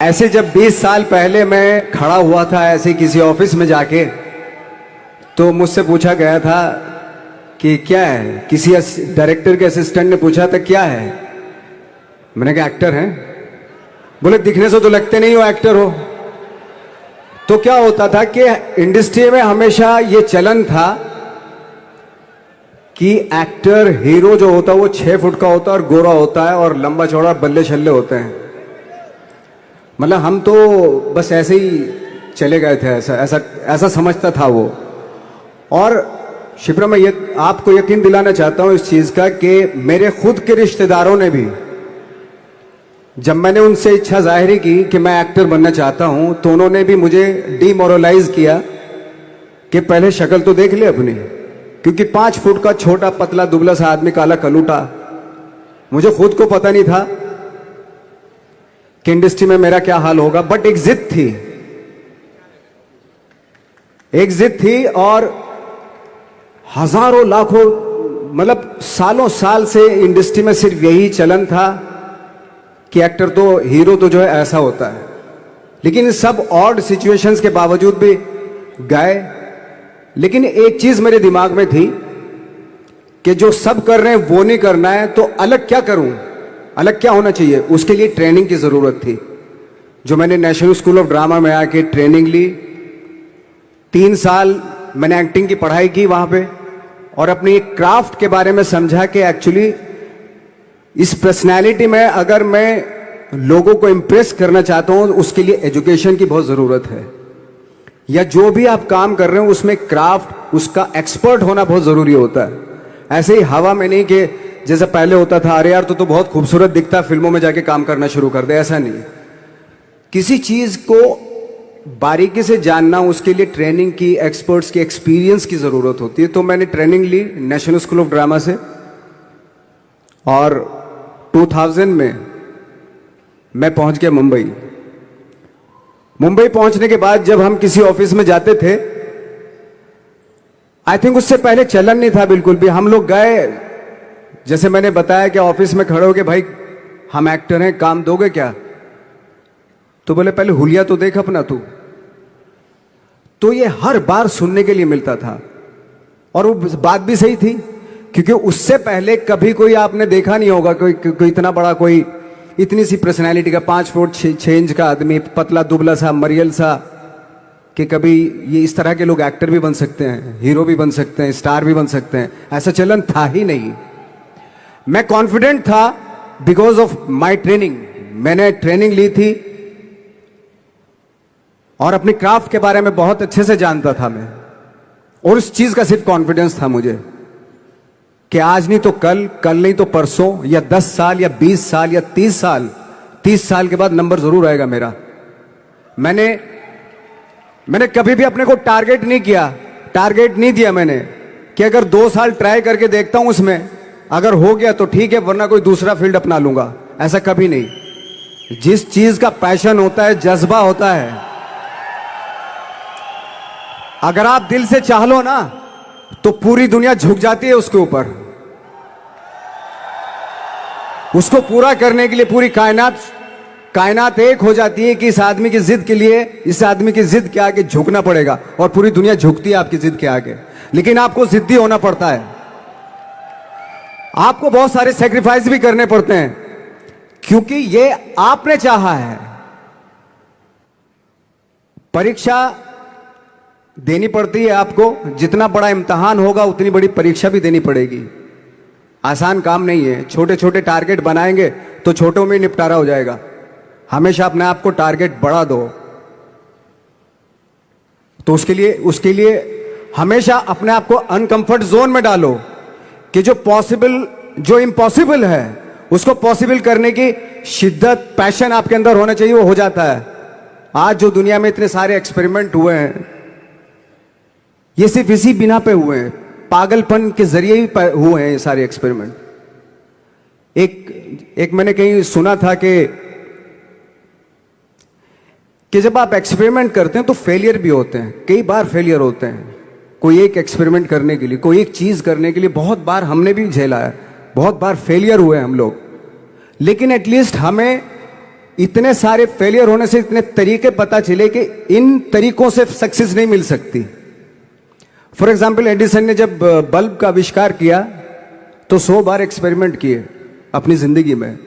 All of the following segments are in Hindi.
ऐसे जब 20 साल पहले मैं खड़ा हुआ था ऐसे किसी ऑफिस में जाके, तो मुझसे पूछा गया था कि क्या है। किसी डायरेक्टर के असिस्टेंट ने पूछा था क्या है। मैंने कहा एक्टर हैं। बोले दिखने से तो लगते नहीं हो एक्टर हो। तो क्या होता था कि इंडस्ट्री में हमेशा ये चलन था कि एक्टर हीरो जो होता है वो 6 फुट का होता है और गोरा होता है और लंबा चौड़ा बल्ले छल्ले होते हैं। मतलब हम तो बस ऐसे ही चले गए थे, ऐसा समझता था वो। और शिप्रा, मैं आपको यकीन दिलाना चाहता हूं इस चीज का कि मेरे खुद के रिश्तेदारों ने भी, जब मैंने उनसे इच्छा जाहिर की कि मैं एक्टर बनना चाहता हूं, तो उन्होंने भी मुझे डीमोरलाइज किया कि पहले शक्ल तो देख ले अपनी, क्योंकि 5 फुट का छोटा पतला दुबला सा आदमी, काला कलूटा। मुझे खुद को पता नहीं था कि इंडस्ट्री में मेरा क्या हाल होगा, बट एक जिद थी और हजारों लाखों, मतलब सालों साल से इंडस्ट्री में सिर्फ यही चलन था कि एक्टर तो, हीरो तो जो है ऐसा होता है। लेकिन सब ऑड सिचुएशंस के बावजूद भी गए। लेकिन एक चीज मेरे दिमाग में थी कि जो सब कर रहे हैं वो नहीं करना है, तो अलग क्या करूं, अलग क्या होना चाहिए। उसके लिए ट्रेनिंग की जरूरत थी, जो मैंने नेशनल स्कूल ऑफ ड्रामा में आके ट्रेनिंग ली। 3 साल मैंने एक्टिंग की पढ़ाई की वहां पे, और अपनी एक क्राफ्ट के बारे में समझा कि एक्चुअली इस पर्सनैलिटी में अगर मैं लोगों को इंप्रेस करना चाहता हूं, उसके लिए एजुकेशन की बहुत जरूरत है। या जो भी आप काम कर रहे हो उसमें क्राफ्ट, उसका एक्सपर्ट होना बहुत जरूरी होता है। ऐसे ही हवा में नहीं कि जैसे पहले होता था, अरे यार तो बहुत खूबसूरत दिखता, फिल्मों में जाके काम करना शुरू कर दे। ऐसा नहीं, किसी चीज को बारीकी से जानना, उसके लिए ट्रेनिंग की, एक्सपर्ट्स की, एक्सपीरियंस की जरूरत होती है। तो मैंने ट्रेनिंग ली नेशनल स्कूल ऑफ ड्रामा से, और 2000 में मैं पहुंच गया मुंबई। मुंबई पहुंचने के बाद जब हम किसी ऑफिस में जाते थे, आई थिंक उससे पहले चलन नहीं था बिल्कुल भी। हम लोग गए, जैसे मैंने बताया कि ऑफिस में खड़े हो के, भाई हम एक्टर हैं, काम दोगे क्या। तो बोले पहले हुलिया तो देख अपना तू। तो ये हर बार सुनने के लिए मिलता था, और वो बात भी सही थी, क्योंकि उससे पहले कभी कोई आपने देखा नहीं होगा कोई इतना बड़ा, कोई इतनी सी पर्सनैलिटी का 5 फुट 6 इंच का आदमी, पतला दुबला सा मरियल सा, कि कभी ये इस तरह के लोग एक्टर भी बन सकते हैं, हीरो भी बन सकते हैं, स्टार भी बन सकते हैं। ऐसा चलन था ही नहीं। मैं कॉन्फिडेंट था बिकॉज ऑफ माई ट्रेनिंग। मैंने ट्रेनिंग ली थी और अपनी क्राफ्ट के बारे में बहुत अच्छे से जानता था मैं, और उस चीज का सिर्फ कॉन्फिडेंस था मुझे कि आज नहीं तो कल, कल नहीं तो परसों, या 10 साल या 20 साल या 30 साल, 30 साल के बाद नंबर जरूर आएगा मेरा। मैंने कभी भी अपने को टारगेट नहीं दिया मैंने कि अगर 2 साल ट्राई करके देखता हूं, उसमें अगर हो गया तो ठीक है, वरना कोई दूसरा फील्ड अपना लूंगा। ऐसा कभी नहीं। जिस चीज का पैशन होता है, जज्बा होता है, अगर आप दिल से चाह लो ना, तो पूरी दुनिया झुक जाती है उसके ऊपर। उसको पूरा करने के लिए पूरी कायनात एक हो जाती है कि इस आदमी की जिद के लिए, इस आदमी की जिद के आगे झुकना पड़ेगा, और पूरी दुनिया झुकती है आपकी जिद के आगे। लेकिन आपको जिद्दी होना पड़ता है, आपको बहुत सारे सेक्रीफाइस भी करने पड़ते हैं, क्योंकि ये आपने चाहा है। परीक्षा देनी पड़ती है आपको, जितना बड़ा इम्तिहान होगा उतनी बड़ी परीक्षा भी देनी पड़ेगी। आसान काम नहीं है। छोटे छोटे टारगेट बनाएंगे तो छोटों में निपटारा हो जाएगा। हमेशा अपने आप को टारगेट बढ़ा दो। तो उसके लिए हमेशा अपने आप को अनकंफर्ट जोन में डालो, कि जो इम्पॉसिबल है उसको पॉसिबल करने की शिद्दत, पैशन आपके अंदर होना चाहिए, वो हो जाता है। आज जो दुनिया में इतने सारे एक्सपेरिमेंट हुए हैं, ये सिर्फ इसी बिना पे हुए हैं, पागलपन के जरिए ही हुए हैं ये सारे एक्सपेरिमेंट। एक मैंने कहीं सुना था कि जब आप एक्सपेरिमेंट करते हैं तो फेलियर भी होते हैं, कई बार फेलियर होते हैं। कोई एक एक्सपेरिमेंट करने के लिए, कोई एक चीज करने के लिए बहुत बार हमने भी झेला है, बहुत बार फेलियर हुए हम लोग। लेकिन एटलीस्ट हमें इतने सारे फेलियर होने से इतने तरीके पता चले कि इन तरीकों से सक्सेस नहीं मिल सकती। फॉर एग्जाम्पल, एडिसन ने जब बल्ब का आविष्कार किया तो 100 बार एक्सपेरिमेंट किए अपनी जिंदगी में।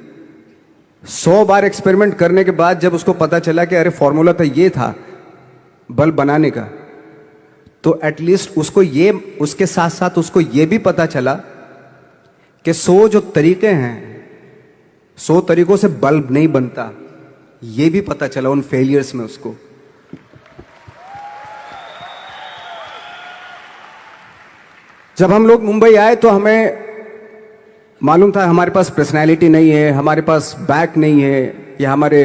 100 बार एक्सपेरिमेंट करने के बाद जब उसको पता चला कि अरे फॉर्मूला तो ये था बल्ब बनाने का, तो एटलीस्ट उसको ये, उसके साथ साथ उसको ये भी पता चला कि 100 जो तरीके हैं, 100 तरीकों से बल्ब नहीं बनता, ये भी पता चला उन फेलियर्स में उसको। जब हम लोग मुंबई आए तो हमें मालूम था हमारे पास पर्सनैलिटी नहीं है, हमारे पास बैक नहीं है, या हमारे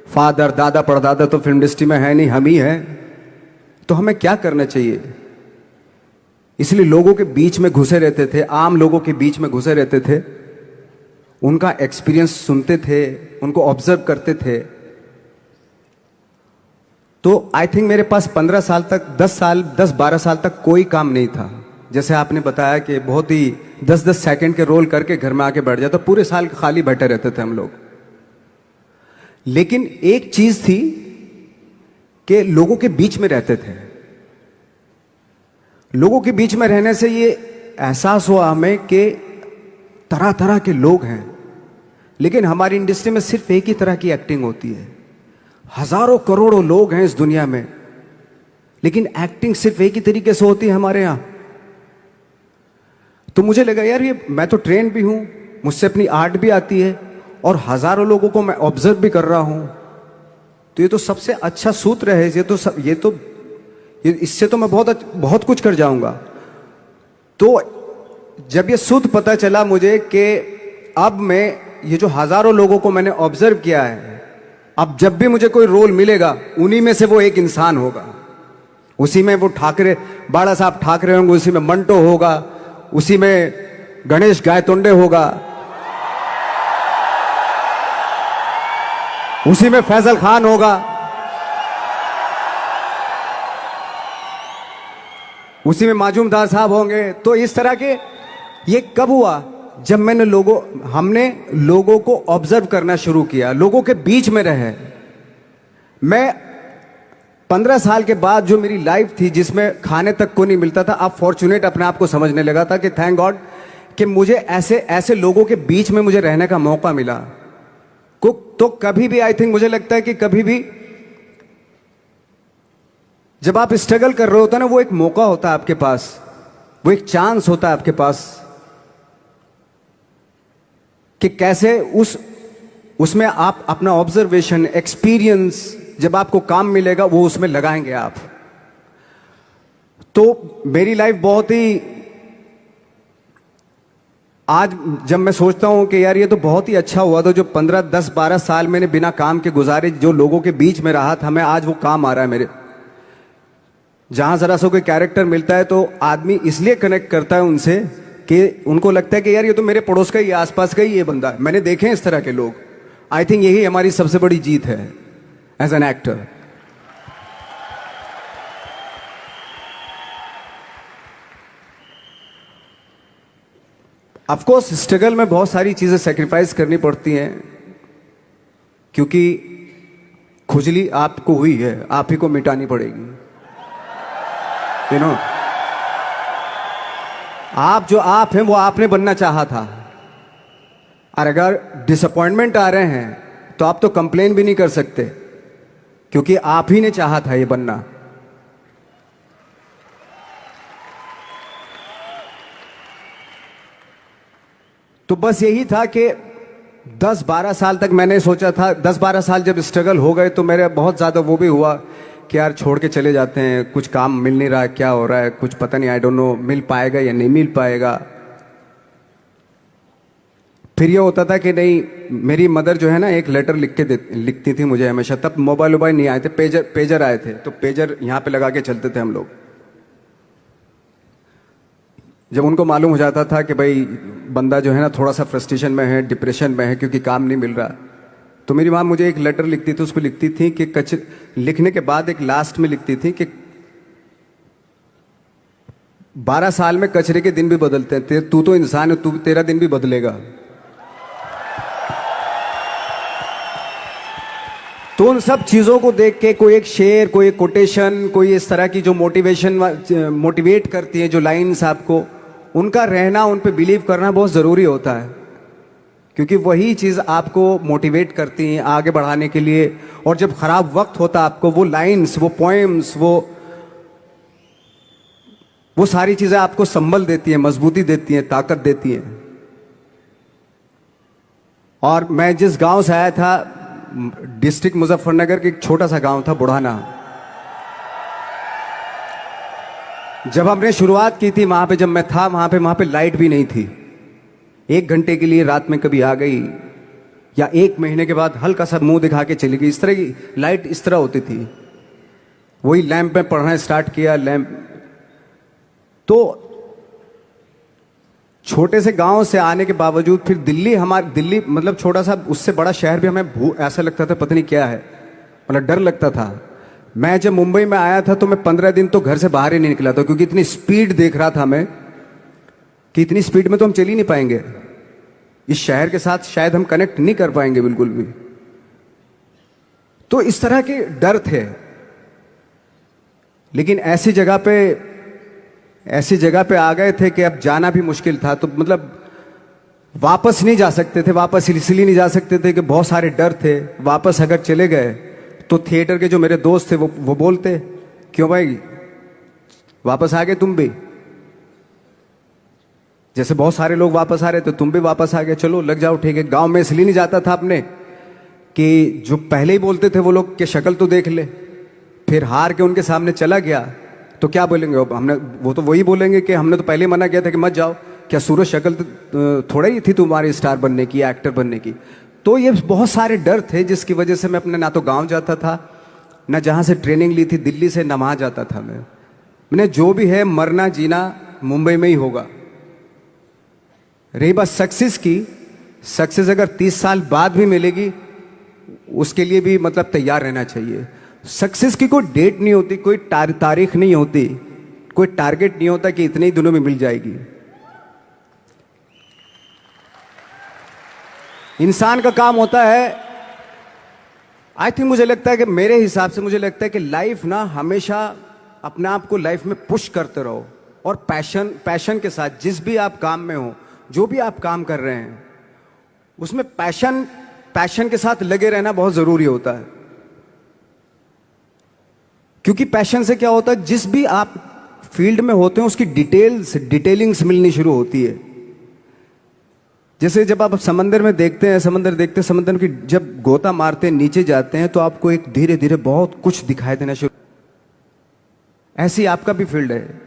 फादर दादा परदादा तो फिल्म इंडस्ट्री में है नहीं, हम ही हैं, तो हमें क्या करना चाहिए। इसलिए लोगों के बीच में घुसे रहते थे, आम लोगों के बीच में घुसे रहते थे, उनका एक्सपीरियंस सुनते थे, उनको ऑब्जर्व करते थे। तो आई थिंक मेरे पास 15 साल तक, 10-12 साल तक कोई काम नहीं था। जैसे आपने बताया कि बहुत ही 10-10 सेकंड के रोल करके घर में आके बैठ जाता, पूरे साल खाली बैठे रहते थे हम लोग। लेकिन एक चीज थी कि लोगों के बीच में रहते थे। लोगों के बीच में रहने से ये एहसास हुआ हमें कि तरह तरह के लोग हैं, लेकिन हमारी इंडस्ट्री में सिर्फ एक ही तरह की एक्टिंग होती है। हजारों करोड़ों लोग हैं इस दुनिया में, लेकिन एक्टिंग सिर्फ एक ही तरीके से होती है हमारे यहां। तो मुझे लगा यार, ये मैं तो ट्रेन भी हूं, मुझसे अपनी आर्ट भी आती है, और हजारों लोगों को मैं ऑब्जर्व भी कर रहा हूं, तो ये तो सबसे अच्छा सूत्र है। इससे तो मैं बहुत कुछ कर जाऊंगा। तो जब ये सूत्र पता चला मुझे कि अब मैं ये जो हजारों लोगों को मैंने ऑब्जर्व किया है, अब जब भी मुझे कोई रोल मिलेगा उन्हीं में से वो एक इंसान होगा। उसी में वो ठाकरे, बाला साहब ठाकरे होंगे, उसी में मंटो होगा, उसी में गणेश गायतोंडे होगा, उसी में फैजल खान होगा, उसी में माजूमदार साहब होंगे। तो इस तरह के, ये कब हुआ? जब हमने लोगों को ऑब्जर्व करना शुरू किया, लोगों के बीच में रहे। मैं 15 साल के बाद जो मेरी लाइफ थी जिसमें खाने तक को नहीं मिलता था, अब फॉर्चुनेट अपने आप को समझने लगा था कि थैंक गॉड कि मुझे ऐसे लोगों के बीच में मुझे रहने का मौका मिला। तो कभी भी, आई थिंक मुझे लगता है कि कभी भी जब आप स्ट्रगल कर रहे होते हैं ना, वो एक मौका होता है आपके पास, वो एक चांस होता है आपके पास कि कैसे उसमें आप अपना ऑब्जर्वेशन, एक्सपीरियंस, जब आपको काम मिलेगा वो उसमें लगाएंगे आप। तो मेरी लाइफ बहुत ही, आज जब मैं सोचता हूं कि यार ये तो बहुत ही अच्छा हुआ, तो जो 15, 10, 12 साल मैंने बिना काम के गुजारे, जो लोगों के बीच में रहा था, मैं आज वो काम आ रहा है मेरे। जहां जरा सा कोई कैरेक्टर मिलता है तो आदमी इसलिए कनेक्ट करता है उनसे कि उनको लगता है कि यार ये तो मेरे पड़ोस का ही, आसपास का ही ये बंदा है। मैंने देखे हैं इस तरह के लोग। आई थिंक यही हमारी सबसे बड़ी जीत है as an actor. Of course struggle में बहुत सारी चीजें सेक्रीफाइस करनी पड़ती हैं, क्योंकि खुजली आपको हुई है, आप ही को मिटानी पड़ेगी। यू नो, आप जो आप हैं वो आपने बनना चाहा था, और अगर डिसअपॉइंटमेंट आ रहे हैं तो आप तो कंप्लेन भी नहीं कर सकते, क्योंकि आप ही ने चाहा था ये बनना। तो बस यही था कि 10-12 साल तक मैंने सोचा था, 10-12 साल जब स्ट्रगल हो गए तो मेरे बहुत ज़्यादा वो भी हुआ कि यार छोड़ के चले जाते हैं, कुछ काम मिल नहीं रहा, क्या हो रहा है कुछ पता नहीं, आई डोंट नो मिल पाएगा या नहीं मिल पाएगा। फिर ये होता था कि नहीं, मेरी मदर जो है ना एक लेटर लिखती थी मुझे हमेशा। तब मोबाइल नहीं आए थे, पेजर आए थे, तो पेजर यहाँ पे लगा के चलते थे हम लोग। जब उनको मालूम हो जाता था कि भाई बंदा जो है ना थोड़ा सा फ्रस्ट्रेशन में है, डिप्रेशन में है, क्योंकि काम नहीं मिल रहा, तो मेरी माँ मुझे एक लेटर लिखती थी। उसको लिखती थी कि लिखने के बाद एक लास्ट में लिखती थी कि 12 साल में कचरे के दिन भी बदलते हैं, तू तो इंसान है, तेरा दिन भी बदलेगा। तो उन सब चीज़ों को देख के कोई एक शेर, कोई एक कोटेशन, कोई इस तरह की जो मोटिवेट करती है जो लाइंस आपको, उनका रहना, उन पे बिलीव करना बहुत ज़रूरी होता है, क्योंकि वही चीज़ आपको मोटिवेट करती हैं आगे बढ़ाने के लिए। और जब खराब वक्त होता है आपको, वो लाइंस, वो पोएम्स, वो सारी चीज़ें आपको संबल देती हैं, मजबूती देती हैं, ताकत देती हैं। और मैं जिस गांव से आया था, डिस्ट्रिक्ट मुजफ्फरनगर के एक छोटा सा गांव था बुढ़ाना। जब हमने शुरुआत की थी वहां पे, जब मैं था वहां पे लाइट भी नहीं थी। 1 घंटे के लिए रात में कभी आ गई, या 1 महीने के बाद हल्का सा मुंह दिखा के चली गई। इस तरह की लाइट इस तरह होती थी। वही लैंप में पढ़ना स्टार्ट किया, लैंप। तो छोटे से गांव से आने के बावजूद फिर दिल्ली मतलब छोटा सा, उससे बड़ा शहर भी हमें ऐसा लगता था पता नहीं क्या है, मतलब डर लगता था। मैं जब मुंबई में आया था तो मैं 15 दिन तो घर से बाहर ही नहीं निकला था, क्योंकि इतनी स्पीड देख रहा था मैं कि इतनी स्पीड में तो हम चल ही नहीं पाएंगे, इस शहर के साथ शायद हम कनेक्ट नहीं कर पाएंगे बिल्कुल भी। तो इस तरह के डर थे। लेकिन ऐसी जगह पे आ गए थे कि अब जाना भी मुश्किल था। तो मतलब वापस नहीं जा सकते थे। वापस इसलिए नहीं जा सकते थे कि बहुत सारे डर थे। वापस अगर चले गए तो थिएटर के जो मेरे दोस्त थे वो बोलते, क्यों भाई वापस आ गए तुम भी, जैसे बहुत सारे लोग वापस आ रहे थे तुम भी वापस आ गए, चलो लग जाओ ठीक है। गांव में इसलिए नहीं जाता था अपने कि जो पहले ही बोलते थे वो लोग कि शक्ल तो देख ले, फिर हार के उनके सामने चला गया तो क्या बोलेंगे वो तो वही बोलेंगे कि हमने तो पहले मना किया था कि मत जाओ, क्या सूरज शक्ल थोड़ा ही थी तुम्हारी स्टार बनने की, एक्टर बनने की। तो ये बहुत सारे डर थे जिसकी वजह से मैं अपने ना तो गांव जाता था, ना जहां से ट्रेनिंग ली थी दिल्ली से, ना वहां जाता था। मैंने जो भी है मरना जीना मुंबई में ही होगा। रही बात सक्सेस की, सक्सेस अगर 30 साल बाद भी मिलेगी उसके लिए भी मतलब तैयार रहना चाहिए। सक्सेस की कोई डेट नहीं होती, कोई तारीख नहीं होती, कोई टारगेट नहीं होता कि इतने ही दिनों में मिल जाएगी। इंसान का काम होता है, आई थिंक मुझे लगता है कि मेरे हिसाब से मुझे लगता है कि लाइफ ना हमेशा अपने आप को लाइफ में पुश करते रहो, और पैशन के साथ जिस भी आप काम में हो, जो भी आप काम कर रहे हैं उसमें पैशन के साथ लगे रहना बहुत जरूरी होता है। क्योंकि पैशन से क्या होता है, जिस भी आप फील्ड में होते हैं उसकी डिटेलिंग्स मिलनी शुरू होती है। जैसे जब आप समंदर में देखते हैं, समंदर की जब गोता मारते हैं, नीचे जाते हैं, तो आपको एक धीरे धीरे बहुत कुछ दिखाई देना शुरू। ऐसी आपका भी फील्ड है,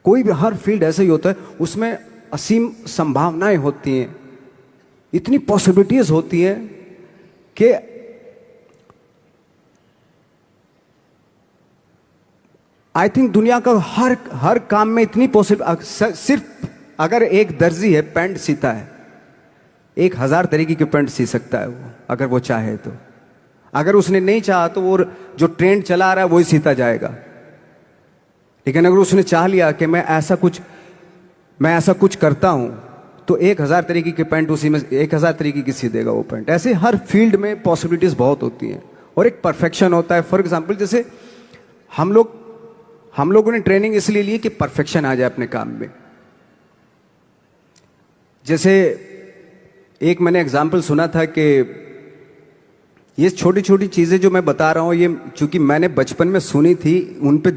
कोई भी हर फील्ड ऐसा ही होता है, उसमें असीम संभावनाएं होती हैं, इतनी पॉसिबिलिटीज होती हैं कि आई थिंक दुनिया का हर काम में इतनी सिर्फ अगर एक दर्जी है पैंट सीता है, 1000 तरीके की पैंट सी सकता है वो, अगर वो चाहे तो। अगर उसने नहीं चाहा तो वो जो ट्रेंड चला रहा है वही सीता जाएगा। लेकिन अगर उसने चाह लिया कि मैं ऐसा कुछ करता हूं, तो 1000 तरीके की पैंट उसी में 1000 तरीके की सी देगा वो पैंट। ऐसे हर फील्ड में पॉसिबिलिटीज बहुत होती हैं, और एक परफेक्शन होता है। फॉर एग्जाम्पल जैसे हम लोगों ने ट्रेनिंग इसलिए ली कि परफेक्शन आ जाए अपने काम में। जैसे एक मैंने एग्जाम्पल सुना था कि ये छोटी छोटी चीजें जो मैं बता रहा हूं, ये चूंकि मैंने बचपन में सुनी थी, उन पे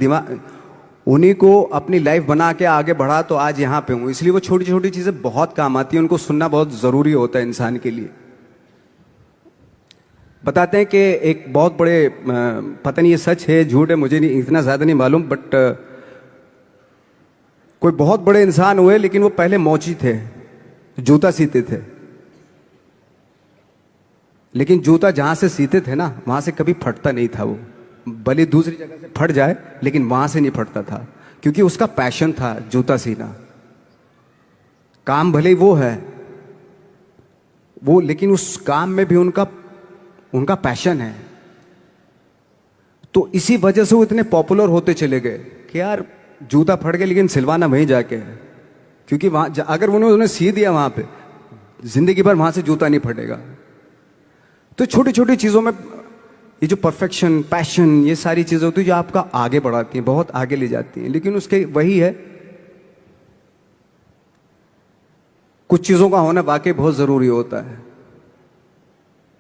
उन्हीं को अपनी लाइफ बना के आगे बढ़ा तो आज यहां पे हूं। इसलिए वो छोटी छोटी चीजें बहुत काम आती हैं, उनको सुनना बहुत जरूरी होता है इंसान के लिए। बताते हैं कि एक बहुत बड़े, पता नहीं ये सच है झूठ है, मुझे नहीं इतना ज्यादा नहीं मालूम, बट कोई बहुत बड़े इंसान हुए, लेकिन वो पहले मोची थे, जूता सीते थे। लेकिन जूता जहां से सीते थे ना, वहां से कभी फटता नहीं था। वो भले दूसरी जगह से फट जाए, लेकिन वहां से नहीं फटता था, क्योंकि उसका पैशन था जूता सीना। काम भले वो है वो, लेकिन उस काम में भी उनका पैशन है। तो इसी वजह से वो इतने पॉपुलर होते चले गए कि यार जूता फट गया लेकिन सिलवाना वहीं जाके है, क्योंकि वहां अगर उन्होंने सी दिया वहां पे, जिंदगी भर वहां से जूता नहीं फटेगा। तो छोटी छोटी चीजों में ये जो परफेक्शन, पैशन, ये सारी चीजें होती है जो आपका आगे बढ़ाती हैं, बहुत आगे ले जाती हैं। लेकिन उसके वही है, कुछ चीजों का होना वाकई बहुत जरूरी होता है।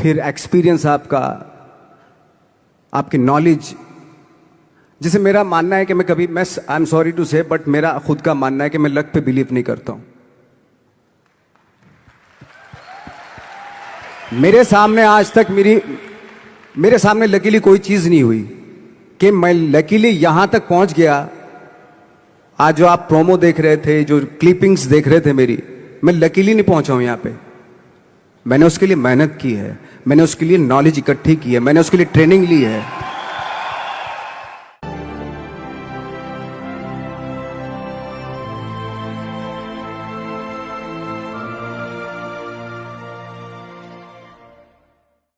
फिर एक्सपीरियंस आपका, आपकी नॉलेज। जैसे मेरा मानना है कि मैं आई एम सॉरी टू से, बट मेरा खुद का मानना है कि मैं लक पे बिलीव नहीं करता हूं। मेरे सामने आज तक मेरे सामने लकीली कोई चीज नहीं हुई कि मैं लकीली यहां तक पहुंच गया। आज जो आप प्रोमो देख रहे थे, जो क्लिपिंग्स देख रहे थे मेरी, मैं लकीली नहीं पहुंचा हूं यहां पे। मैंने उसके लिए मेहनत की है, मैंने उसके लिए नॉलेज इकट्ठी की है, मैंने उसके लिए ट्रेनिंग ली है।